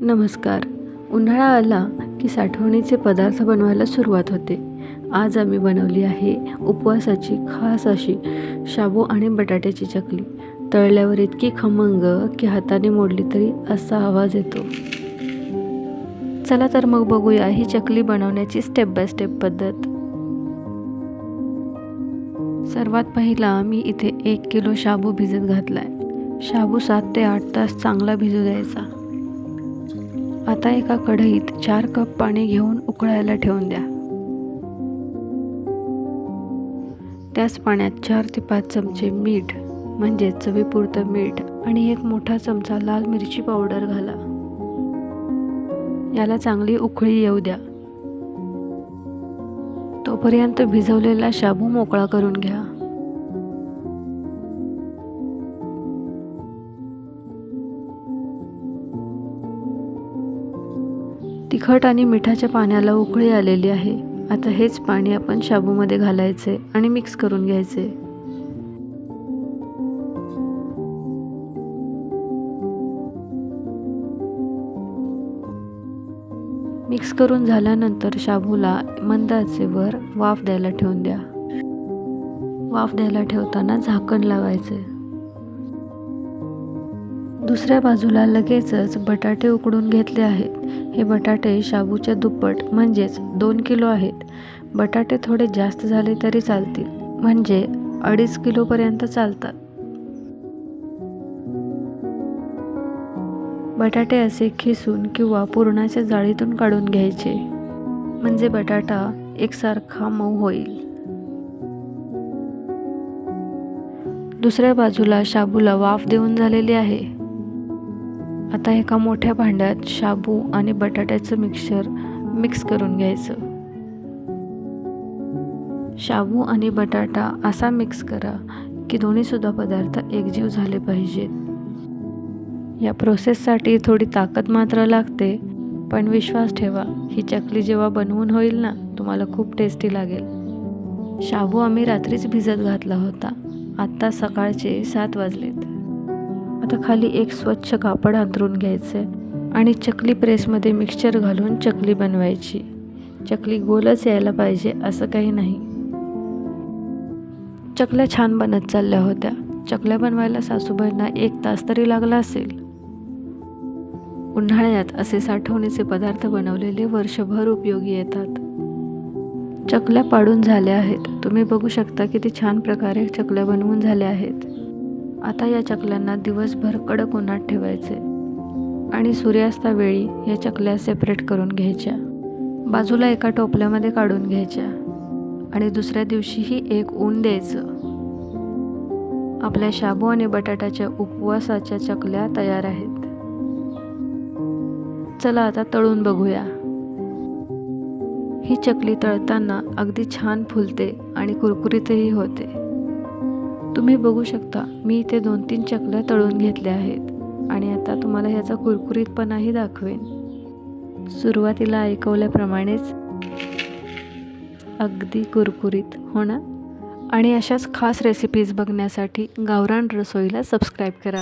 नमस्कार. उन्हाळा आला की साठवणीचे पदार्थ बनवायला सुरुवात होते. आज आम्ही बनवली आहे उपवासाची खास अशी शाबू आणि बटाट्याची चकली. तळल्यावर इतकी खमंग की हाताने मोडली तरी असा आवाज येतो. चला तर मग बघूया ही चकली बनवण्याची स्टेप बाय स्टेप पद्धत. सर्वात पहिला मी इथे 1 किलो शाबू भिजत घातलाय. शाबू 7 ते 8 तास चांगला भिजू द्यायचा. आता एका कढईत 4 कप पाणी घेऊन उकळायला ठेवून द्या. त्याच पाण्यात 4 ते 5 चमचे मीठ म्हणजे चवीपुरतं मीठ आणि 1 मोठा चमचा लाल मिरची पावडर घाला. याला चांगली उकळी येऊ द्या. तोपर्यंत भिजवलेला शाबू मोकळा करून घ्या. तिखट आणि मिठाच्या पाण्याला उकळी आलेली आहे. आता हेच पाणी आपण शाबूमध्ये घालायचे आणि मिक्स करून घ्यायचे. मिक्स करून झाल्यानंतर शाबूला मंद आचेवर वाफ द्यायला ठेवून द्या. वाफ द्यायला ठेवताना झाकण लावायचे. दुसऱ्या बाजूला लगेचच बटाटे उकडून घेतले आहेत. हे बटाटे शाबूच्या दुप्पट म्हणजेच 2 किलो आहेत. बटाटे थोडे जास्त झाले तरी चालतील, म्हणजे 2.5 किलोपर्यंत चालतात. बटाटे असे खिसून किंवा पुरणाच्या जाळीतून काढून घ्यायचे, म्हणजे बटाटा एकसारखा मऊ होईल. दुसऱ्या बाजूला शाबूला वाफ देऊन झालेली आहे. आता एका मोठ्या भांड्यात शाबू आणि बटाट्याचं मिक्सचर मिक्स करून घ्यायचं. शाबू आणि बटाटा असा मिक्स करा की दोन्हीसुद्धा पदार्थ एकजीव झाले पाहिजेत. या प्रोसेससाठी थोडी ताकद मात्र लागते, पण विश्वास ठेवा, ही चकली जेव्हा बनवून होईल ना, तुम्हाला खूप टेस्टी लागेल. शाबू आम्ही रात्रीच भिजत घातला होता. आत्ता सकाळचे 7 वाजलेत. आता खाली एक स्वच्छ कापड अंथरून घ्यायचे आणि चकली प्रेसमध्ये मिक्सचर घालून चकली बनवायची. चकली गोलच यायला पाहिजे असं काही नाही. चकल्या छान बनत चालल्या होत्या. चकल्या बनवायला सासूबाईंना 1 तास तरी लागला असेल. उन्हाळ्यात असे साठवणीचे पदार्थ बनवलेले वर्षभर उपयोगी येतात. चकल्या पाडून झाल्या आहेत. तुम्ही बघू शकता किती छान प्रकारे चकल्या बनवून झाल्या आहेत. आता या चकल्यांना दिवसभर कडक उन्हात ठेवायचे आणि सूर्यास्तावेळी या चकल्या सेपरेट करून घ्यायच्या. बाजूला एका टोपल्यामध्ये काढून घ्यायच्या आणि दुसऱ्या दिवशीही एक ऊन द्यायचं. आपल्या शाबू आणि बटाट्याच्या उपवासाच्या चकल्या तयार आहेत. चला आता तळून बघूया. ही चकली तळताना अगदी छान फुलते आणि कुरकुरीतही होते. तुम्ही बघू शकता, मी इथे 2-3 चकल्या तळून घेतल्या आहेत आणि आता तुम्हाला ह्याचा कुरकुरीतपणाही दाखवेन. सुरुवातीला ऐकवल्याप्रमाणेच अगदी कुरकुरीत हो ना? आणि अशाच खास रेसिपीज बघण्यासाठी गावरान रसोईला सबस्क्राईब करा.